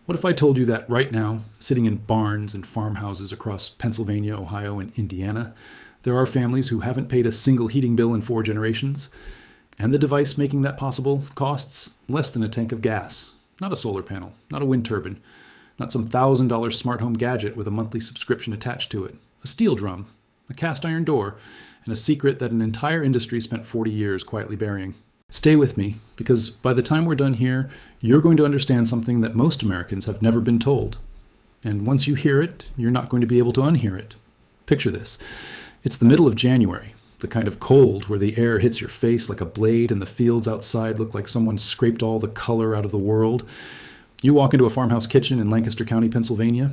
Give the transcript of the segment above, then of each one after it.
What if I told you that right now, sitting in barns and farmhouses across Pennsylvania, Ohio, and Indiana, there are families who haven't paid a single heating bill in 4 generations, and the device making that possible costs less than a tank of gas, not a solar panel, not a wind turbine, not some $1,000 smart home gadget with a monthly subscription attached to it, a steel drum, a cast iron door, and a secret that an entire industry spent 40 years quietly burying. Stay with me, because by the time we're done here, you're going to understand something that most Americans have never been told. And once you hear it, you're not going to be able to unhear it. Picture this. It's the middle of January, the kind of cold where the air hits your face like a blade and the fields outside look like someone scraped all the color out of the world. You walk into a farmhouse kitchen in Lancaster County, Pennsylvania.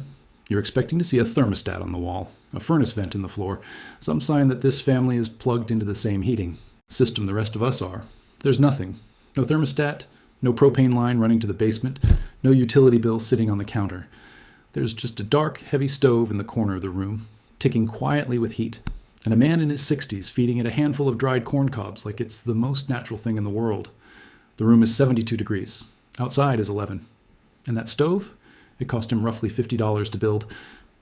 You're expecting to see a thermostat on the wall, a furnace vent in the floor, some sign that this family is plugged into the same heating system the rest of us are. There's nothing. No thermostat, no propane line running to the basement, no utility bill sitting on the counter. There's just a dark, heavy stove in the corner of the room, ticking quietly with heat, and a man in his 60s feeding it a handful of dried corn cobs like it's the most natural thing in the world. The room is 72 degrees. Outside is 11. And that stove? It cost him roughly $50 to build.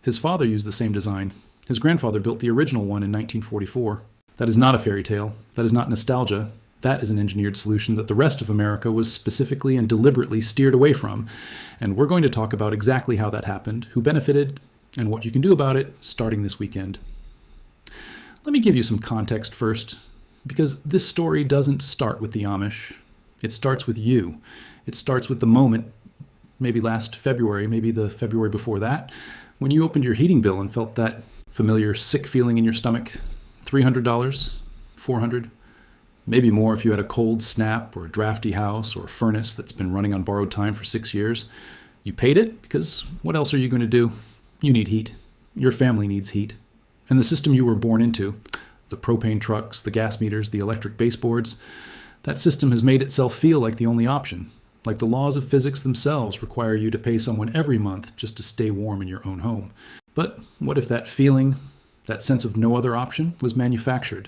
His father used the same design. His grandfather built the original one in 1944. That is not a fairy tale. That is not nostalgia. That is an engineered solution that the rest of America was specifically and deliberately steered away from. And we're going to talk about exactly how that happened, who benefited, and what you can do about it starting this weekend. Let me give you some context first, because this story doesn't start with the Amish. It starts with you. It starts with the moment, maybe last February, maybe the February before that, when you opened your heating bill and felt that familiar sick feeling in your stomach. $300, $400, maybe more if you had a cold snap or a drafty house or a furnace that's been running on borrowed time for 6 years. You paid it because what else are you going to do? You need heat. Your family needs heat. And the system you were born into, the propane trucks, the gas meters, the electric baseboards, that system has made itself feel like the only option. Like the laws of physics themselves require you to pay someone every month just to stay warm in your own home. But what if that feeling, that sense of no other option, was manufactured?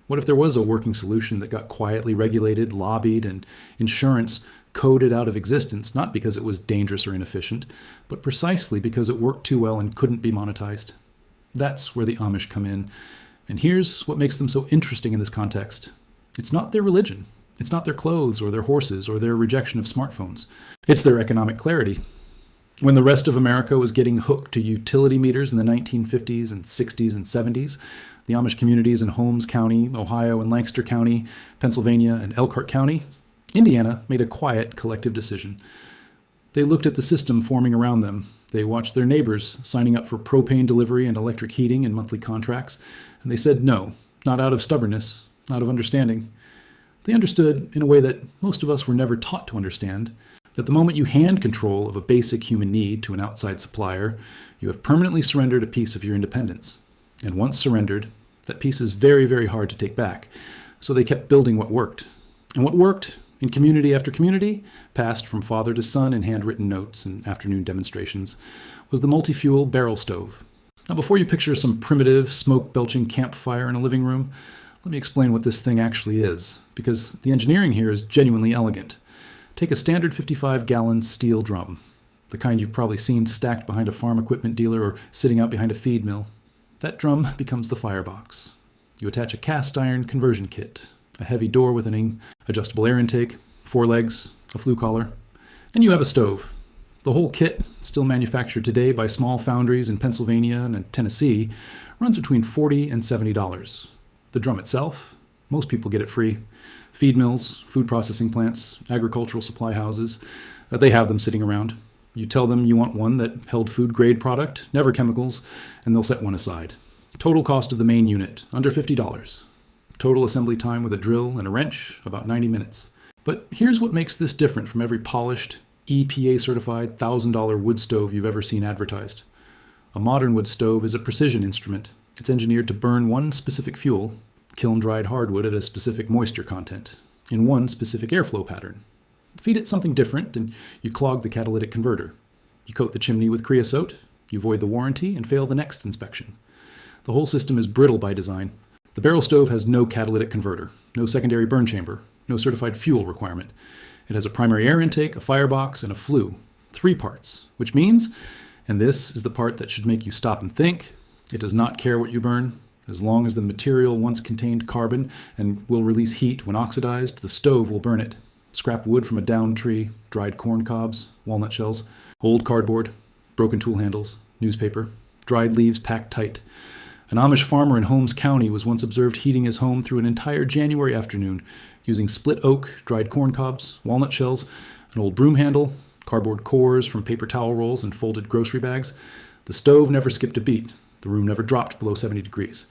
What if there was a working solution that got quietly regulated, lobbied, and insurance coded out of existence, not because it was dangerous or inefficient, but precisely because it worked too well and couldn't be monetized? That's where the Amish come in. And here's what makes them so interesting in this context. It's not their religion. It's not their clothes or their horses or their rejection of smartphones. It's their economic clarity. When the rest of America was getting hooked to utility meters in the 1950s and 60s and 70s, the Amish communities in Holmes County, Ohio, and Lancaster County, Pennsylvania, and Elkhart County, Indiana made a quiet, collective decision. They looked at the system forming around them. They watched their neighbors signing up for propane delivery and electric heating in monthly contracts, and they said no, not out of stubbornness, not of understanding. They understood, in a way that most of us were never taught to understand, that the moment you hand control of a basic human need to an outside supplier, you have permanently surrendered a piece of your independence. And once surrendered, that piece is very, very hard to take back. So they kept building what worked. And what worked, in community after community, passed from father to son in handwritten notes and afternoon demonstrations, was the multi-fuel barrel stove. Now, before you picture some primitive, smoke-belching campfire in a living room, let me explain what this thing actually is, because the engineering here is genuinely elegant. Take a standard 55-gallon steel drum, the kind you've probably seen stacked behind a farm equipment dealer or sitting out behind a feed mill. That drum becomes the firebox. You attach a cast iron conversion kit, a heavy door with an adjustable air intake, 4 legs, a flue collar, and you have a stove. The whole kit, still manufactured today by small foundries in Pennsylvania and Tennessee, runs between $40 and $70. The drum itself, most people get it free. Feed mills, food processing plants, agricultural supply houses, they have them sitting around. You tell them you want one that held food-grade product, never chemicals, and they'll set one aside. Total cost of the main unit, under $50. Total assembly time with a drill and a wrench, about 90 minutes. But here's what makes this different from every polished, EPA-certified $1,000 wood stove you've ever seen advertised. A modern wood stove is a precision instrument. It's engineered to burn one specific fuel, kiln-dried hardwood at a specific moisture content, in one specific airflow pattern. Feed it something different, and you clog the catalytic converter. You coat the chimney with creosote, you void the warranty, and fail the next inspection. The whole system is brittle by design. The barrel stove has no catalytic converter, no secondary burn chamber, no certified fuel requirement. It has a primary air intake, a firebox, and a flue. 3 parts, which means, and this is the part that should make you stop and think, it does not care what you burn. As long as the material once contained carbon and will release heat when oxidized, the stove will burn it. Scrap wood from a downed tree, dried corn cobs, walnut shells, old cardboard, broken tool handles, newspaper, dried leaves packed tight. An Amish farmer in Holmes County was once observed heating his home through an entire January afternoon using split oak, dried corn cobs, walnut shells, an old broom handle, cardboard cores from paper towel rolls and folded grocery bags. The stove never skipped a beat. The room never dropped below 70 degrees.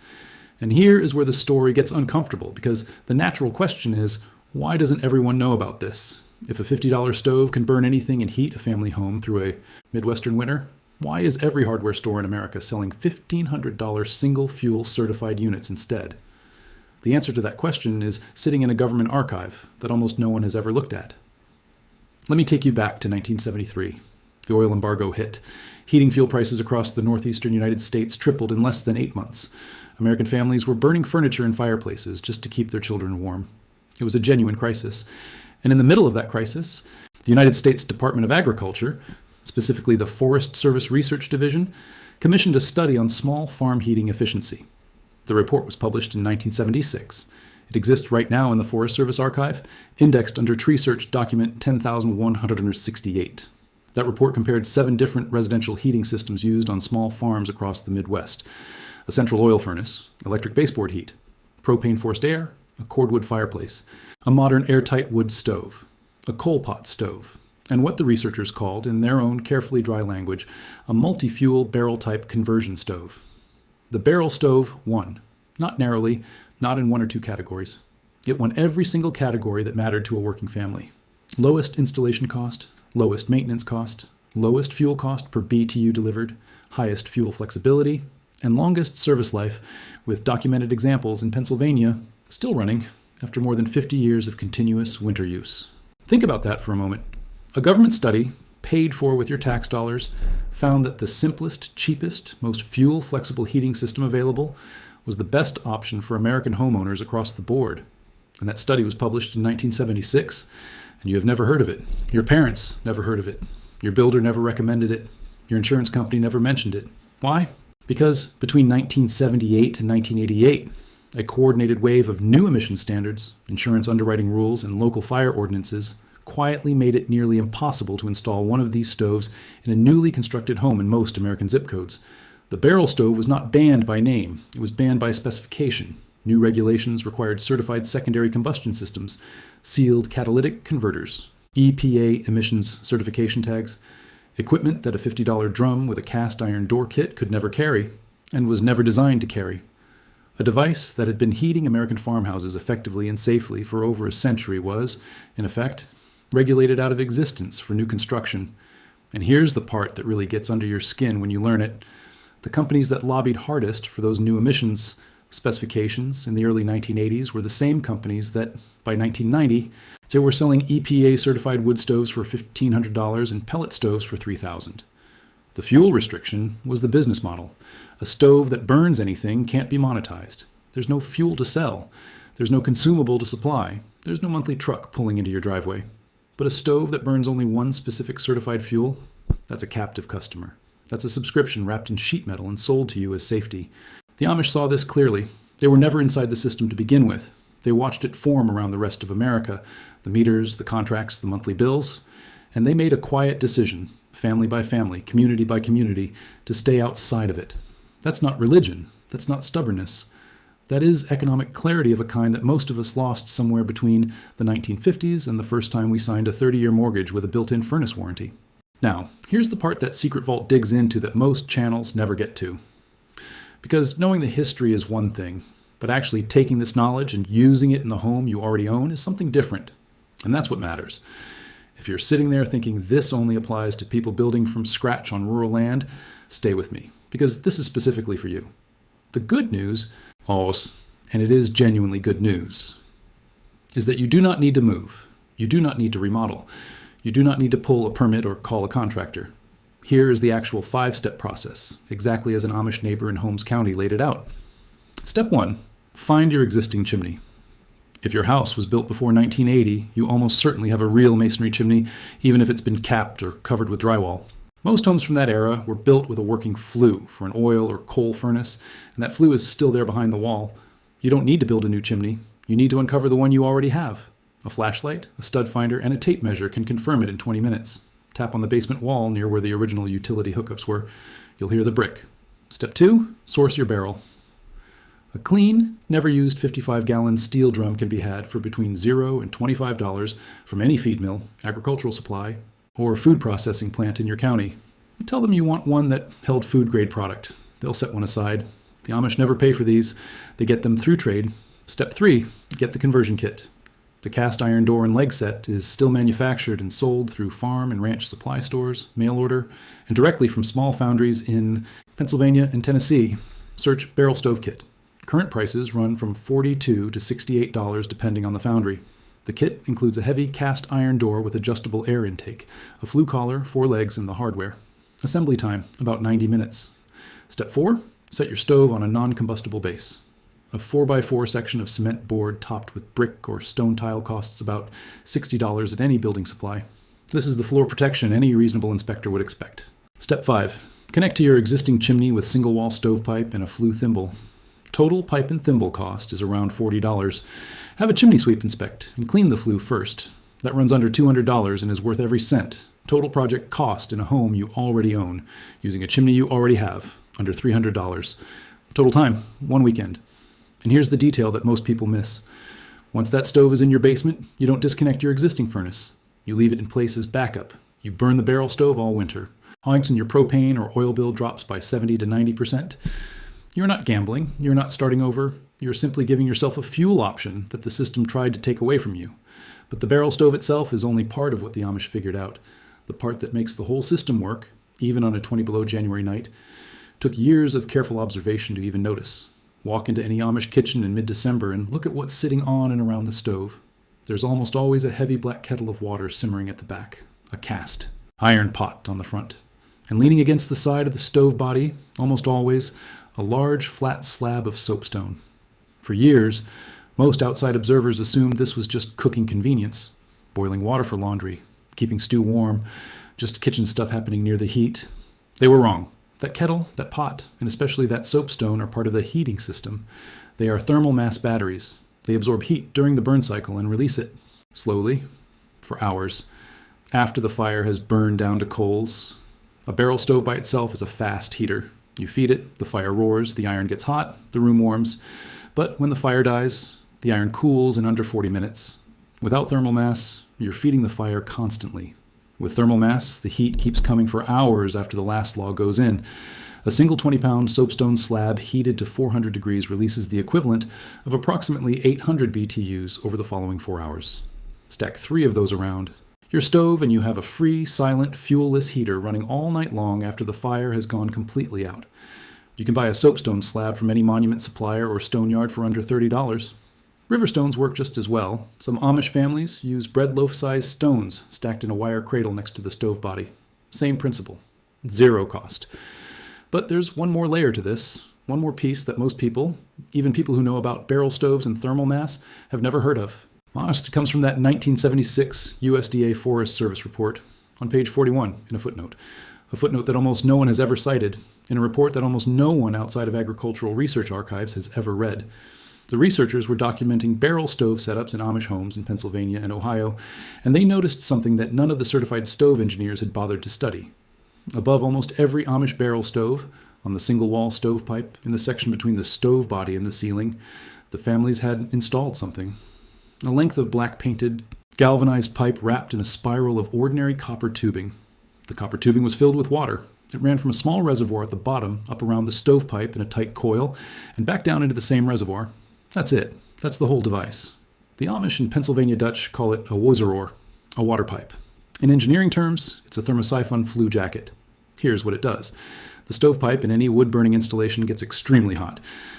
And here is where the story gets uncomfortable, because the natural question is, why doesn't everyone know about this? If a $50 stove can burn anything and heat a family home through a Midwestern winter, why is every hardware store in America selling $1,500 single-fuel certified units instead? The answer to that question is sitting in a government archive that almost no one has ever looked at. Let me take you back to 1973. The oil embargo hit. Heating fuel prices across the northeastern United States tripled in less than 8 months. American families were burning furniture in fireplaces just to keep their children warm. It was a genuine crisis. And in the middle of that crisis, the United States Department of Agriculture, specifically the Forest Service Research Division, commissioned a study on small farm heating efficiency. The report was published in 1976. It exists right now in the Forest Service archive, indexed under Tree Search document 10,168. That report compared 7 different residential heating systems used on small farms across the Midwest: a central oil furnace, electric baseboard heat, propane forced air, a cordwood fireplace, a modern airtight wood stove, a coal pot stove, and what the researchers called, in their own carefully dry language, a multi-fuel barrel-type conversion stove. The barrel stove won, not narrowly, not in 1 or 2 categories. It won every single category that mattered to a working family. Lowest installation cost, lowest maintenance cost, lowest fuel cost per BTU delivered, highest fuel flexibility, and longest service life, with documented examples in Pennsylvania still running after more than 50 years of continuous winter use. Think about that for a moment. A government study, paid for with your tax dollars, found that the simplest, cheapest, most fuel-flexible heating system available was the best option for American homeowners across the board. And that study was published in 1976, and you have never heard of it. Your parents never heard of it. Your builder never recommended it. Your insurance company never mentioned it. Why? Because between 1978 and 1988, a coordinated wave of new emission standards, insurance underwriting rules, and local fire ordinances quietly made it nearly impossible to install one of these stoves in a newly constructed home in most American zip codes. The barrel stove was not banned by name. It was banned by specification. New regulations required certified secondary combustion systems, sealed catalytic converters, EPA emissions certification tags, equipment that a $50 drum with a cast iron door kit could never carry, and was never designed to carry. A device that had been heating American farmhouses effectively and safely for over a century was, in effect, regulated out of existence for new construction. And here's the part that really gets under your skin when you learn it. The companies that lobbied hardest for those new emissions specifications in the early 1980s were the same companies that, by 1990, they were selling EPA-certified wood stoves for $1,500 and pellet stoves for $3,000. The fuel restriction was the business model. A stove that burns anything can't be monetized. There's no fuel to sell. There's no consumable to supply. There's no monthly truck pulling into your driveway. But a stove that burns only one specific certified fuel, that's a captive customer. That's a subscription wrapped in sheet metal and sold to you as safety. The Amish saw this clearly. They were never inside the system to begin with. They watched it form around the rest of America, the meters, the contracts, the monthly bills, and they made a quiet decision, family by family, community by community, to stay outside of it. That's not religion. That's not stubbornness. That is economic clarity of a kind that most of us lost somewhere between the 1950s and the first time we signed a 30-year mortgage with a built-in furnace warranty. Now, here's the part that Secret Vault digs into that most channels never get to. Because knowing the history is one thing, but actually taking this knowledge and using it in the home you already own is something different. And that's what matters. If you're sitting there thinking this only applies to people building from scratch on rural land, stay with me, because this is specifically for you. The good news, and it is genuinely good news, is that you do not need to move. You do not need to remodel. You do not need to pull a permit or call a contractor. Here is the actual 5-step process, exactly as an Amish neighbor in Holmes County laid it out. Step 1, find your existing chimney. If your house was built before 1980, you almost certainly have a real masonry chimney, even if it's been capped or covered with drywall. Most homes from that era were built with a working flue for an oil or coal furnace, and that flue is still there behind the wall. You don't need to build a new chimney. You need to uncover the one you already have. A flashlight, a stud finder, and a tape measure can confirm it in 20 minutes. Tap on the basement wall near where the original utility hookups were. You'll hear the brick. Step 2, source your barrel. A clean, never-used 55-gallon steel drum can be had for between $0 and $25 from any feed mill, agricultural supply, or food processing plant in your county. Tell them you want one that held food-grade product. They'll set one aside. The Amish never pay for these. They get them through trade. Step 3, get the conversion kit. The cast iron door and leg set is still manufactured and sold through farm and ranch supply stores, mail order, and directly from small foundries in Pennsylvania and Tennessee. Search barrel stove kit. Current prices run from $42 to $68 depending on the foundry. The kit includes a heavy cast iron door with adjustable air intake, a flue collar, 4 legs, and the hardware. Assembly time, about 90 minutes. Step 4, set your stove on a non-combustible base. A 4x4 section of cement board topped with brick or stone tile costs about $60 at any building supply. This is the floor protection any reasonable inspector would expect. Step 5, connect to your existing chimney with single-wall stovepipe and a flue thimble. Total pipe and thimble cost is around $40. Have a chimney sweep inspect and clean the flue first. That runs under $200 and is worth every cent. Total project cost in a home you already own, using a chimney you already have, under $300. Total time, 1 weekend. And here's the detail that most people miss. Once that stove is in your basement, you don't disconnect your existing furnace. You leave it in place as backup. You burn the barrel stove all winter. Hogs and your propane or oil bill drops by 70 to 90%. You're not gambling. You're not starting over. You're simply giving yourself a fuel option that the system tried to take away from you. But the barrel stove itself is only part of what the Amish figured out. The part that makes the whole system work, even on a 20 below January night, took years of careful observation to even notice. Walk into any Amish kitchen in mid-December and look at what's sitting on and around the stove. There's almost always a heavy black kettle of water simmering at the back, a cast iron pot on the front. And leaning against the side of the stove body, almost always, a large flat slab of soapstone. For years, most outside observers assumed this was just cooking convenience, boiling water for laundry, keeping stew warm, just kitchen stuff happening near the heat. They were wrong. That kettle, that pot, and especially that soapstone are part of the heating system. They are thermal mass batteries. They absorb heat during the burn cycle and release it, slowly, for hours, after the fire has burned down to coals. A barrel stove by itself is a fast heater. You feed it, the fire roars, the iron gets hot, the room warms. But when the fire dies, the iron cools in under 40 minutes. Without thermal mass, you're feeding the fire constantly. With thermal mass, the heat keeps coming for hours after the last log goes in. A single 20-pound soapstone slab heated to 400 degrees releases the equivalent of approximately 800 BTUs over the following 4 hours. Stack 3 of those around your stove and you have a free, silent, fuel-less heater running all night long after the fire has gone completely out. You can buy a soapstone slab from any monument supplier or stone yard for under $30. River stones work just as well. Some Amish families use bread loaf-sized stones stacked in a wire cradle next to the stove body. Same principle. Zero cost. But there's one more layer to this, one more piece that most people, even people who know about barrel stoves and thermal mass, have never heard of. It comes from that 1976 USDA Forest Service report on page 41 in a footnote that almost no one has ever cited, in a report that almost no one outside of agricultural research archives has ever read. The researchers were documenting barrel stove setups in Amish homes in Pennsylvania and Ohio, and they noticed something that none of the certified stove engineers had bothered to study. Above almost every Amish barrel stove, on the single-wall stovepipe, in the section between the stove body and the ceiling, the families had installed something. A length of black-painted, galvanized pipe wrapped in a spiral of ordinary copper tubing. The copper tubing was filled with water. It ran from a small reservoir at the bottom up around the stovepipe in a tight coil, and back down into the same reservoir. That's it. That's the whole device. The Amish and Pennsylvania Dutch call it a Waserore, a water pipe. In engineering terms, it's a thermosiphon flue jacket. Here's what it does. The stovepipe in any wood-burning installation gets extremely hot,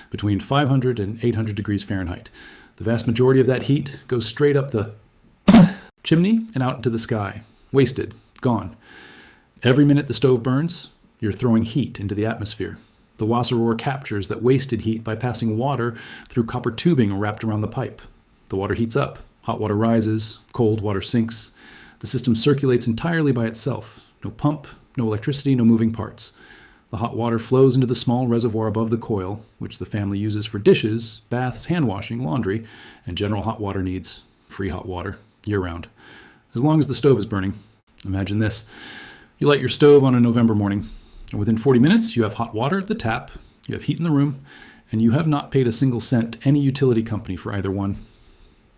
between 500 and 800 degrees Fahrenheit. The vast majority of that heat goes straight up the chimney and out into the sky. Wasted. Gone. Every minute the stove burns, you're throwing heat into the atmosphere. The Waserore captures that wasted heat by passing water through copper tubing wrapped around the pipe. The water heats up, hot water rises, cold water sinks. The system circulates entirely by itself. No pump, no electricity, no moving parts. The hot water flows into the small reservoir above the coil, which the family uses for dishes, baths, hand washing, laundry, and general hot water needs. Free hot water, year-round. As long as the stove is burning. Imagine this. You light your stove on a November morning, and within 40 minutes you have hot water at the tap, you have heat in the room, and you have not paid a single cent to any utility company for either one.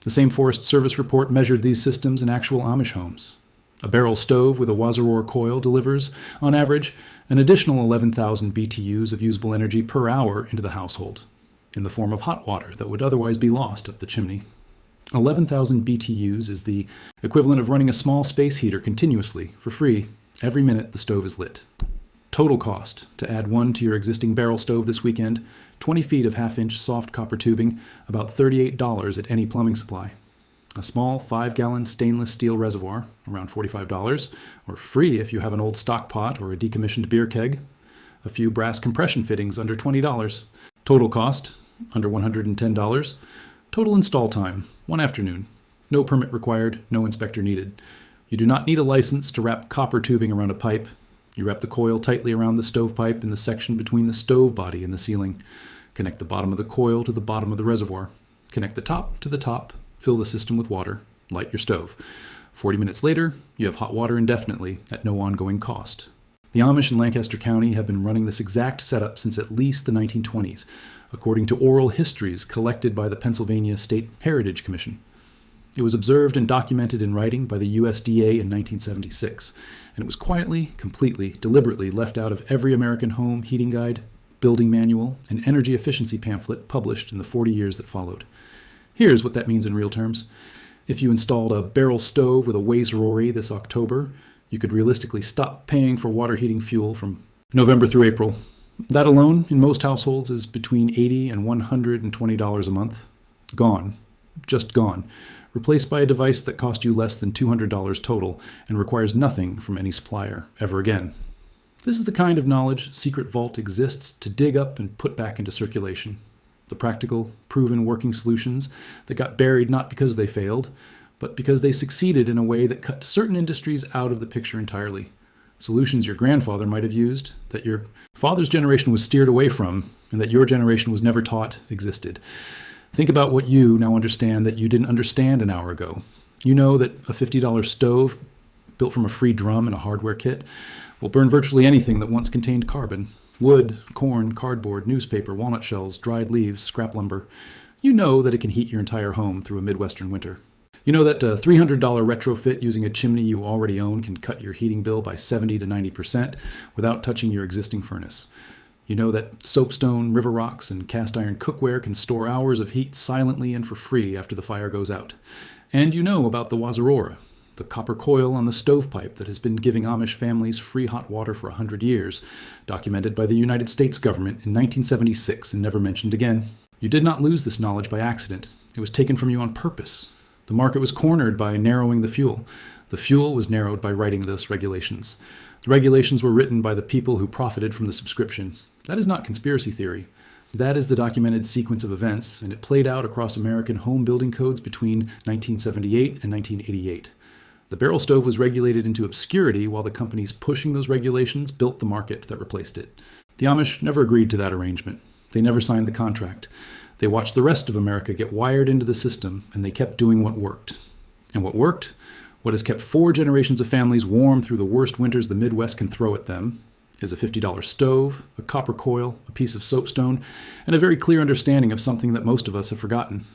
The same Forest Service report measured these systems in actual Amish homes. A barrel stove with a Waserore coil delivers, on average, an additional 11,000 BTUs of usable energy per hour into the household, in the form of hot water that would otherwise be lost up the chimney. 11,000 BTUs is the equivalent of running a small space heater continuously, for free, every minute the stove is lit. Total cost, to add one to your existing barrel stove this weekend, 20 feet of half-inch soft copper tubing, about $38 at any plumbing supply. A small 5-gallon stainless steel reservoir, around $45, or free if you have an old stock pot or a decommissioned beer keg. A few brass compression fittings under $20. Total cost, under $110. Total install time, 1 afternoon. No permit required, no inspector needed. You do not need a license to wrap copper tubing around a pipe. You wrap the coil tightly around the stovepipe in the section between the stove body and the ceiling. Connect the bottom of the coil to the bottom of the reservoir. Connect the top to the top. Fill the system with water. Light your stove. 40 minutes later, you have hot water indefinitely at no ongoing cost. The Amish in Lancaster County have been running this exact setup since at least the 1920s, according to oral histories collected by the Pennsylvania State Heritage Commission. It was observed and documented in writing by the USDA in 1976, and it was quietly, completely, deliberately left out of every American home heating guide, building manual, and energy efficiency pamphlet published in the 40 years that followed. Here's what that means in real terms. If you installed a barrel stove with a Waserore this October, you could realistically stop paying for water heating fuel from November through April. That alone, in most households, is between $80 and $120 a month. Gone. Just gone. Replaced by a device that cost you less than $200 total and requires nothing from any supplier ever again. This is the kind of knowledge Secret Vault exists to dig up and put back into circulation. The practical, proven working solutions that got buried not because they failed, but because they succeeded in a way that cut certain industries out of the picture entirely. Solutions your grandfather might have used, that your father's generation was steered away from, and that your generation was never taught existed. Think about what you now understand that you didn't understand an hour ago. You know that a $50 stove, built from a free drum and a hardware kit, will burn virtually anything that once contained carbon. Wood, corn, cardboard, newspaper, walnut shells, dried leaves, scrap lumber. You know that it can heat your entire home through a Midwestern winter. You know that a $300 retrofit using a chimney you already own can cut your heating bill by 70 to 90% without touching your existing furnace. You know that soapstone, river rocks, and cast iron cookware can store hours of heat silently and for free after the fire goes out. And you know about the Waserore, the copper coil on the stovepipe that has been giving Amish families free hot water for 100 years, documented by the United States government in 1976 and never mentioned again. You did not lose this knowledge by accident. It was taken from you on purpose. The market was cornered by narrowing the fuel. The fuel was narrowed by writing those regulations. The regulations were written by the people who profited from the subscription. That is not conspiracy theory. That is the documented sequence of events, and it played out across American home building codes between 1978 and 1988. The barrel stove was regulated into obscurity while the companies pushing those regulations built the market that replaced it. The Amish never agreed to that arrangement. They never signed the contract. They watched the rest of America get wired into the system, and they kept doing what worked. And what worked? What has kept 4 generations of families warm through the worst winters the Midwest can throw at them is a $50 stove, a copper coil, a piece of soapstone, and a very clear understanding of something that most of us have forgotten.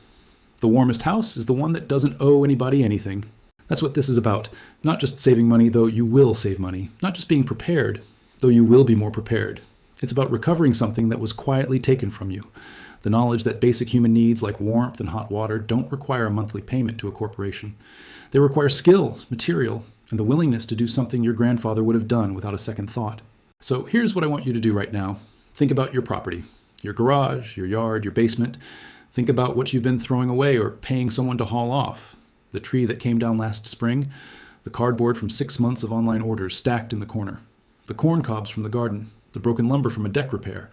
The warmest house is the one that doesn't owe anybody anything. That's what this is about. Not just saving money, though you will save money. Not just being prepared, though you will be more prepared. It's about recovering something that was quietly taken from you. The knowledge that basic human needs like warmth and hot water don't require a monthly payment to a corporation. They require skill, material, and the willingness to do something your grandfather would have done without a second thought. So here's what I want you to do right now. Think about your property, your garage, your yard, your basement. Think about what you've been throwing away or paying someone to haul off. The tree that came down last spring, the cardboard from 6 months of online orders stacked in the corner, the corn cobs from the garden, the broken lumber from a deck repair.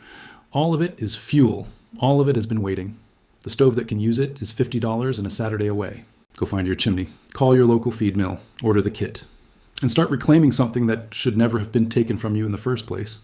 All of it is fuel. All of it has been waiting. The stove that can use it is $50 and a Saturday away. Go find your chimney, call your local feed mill, order the kit, and start reclaiming something that should never have been taken from you in the first place.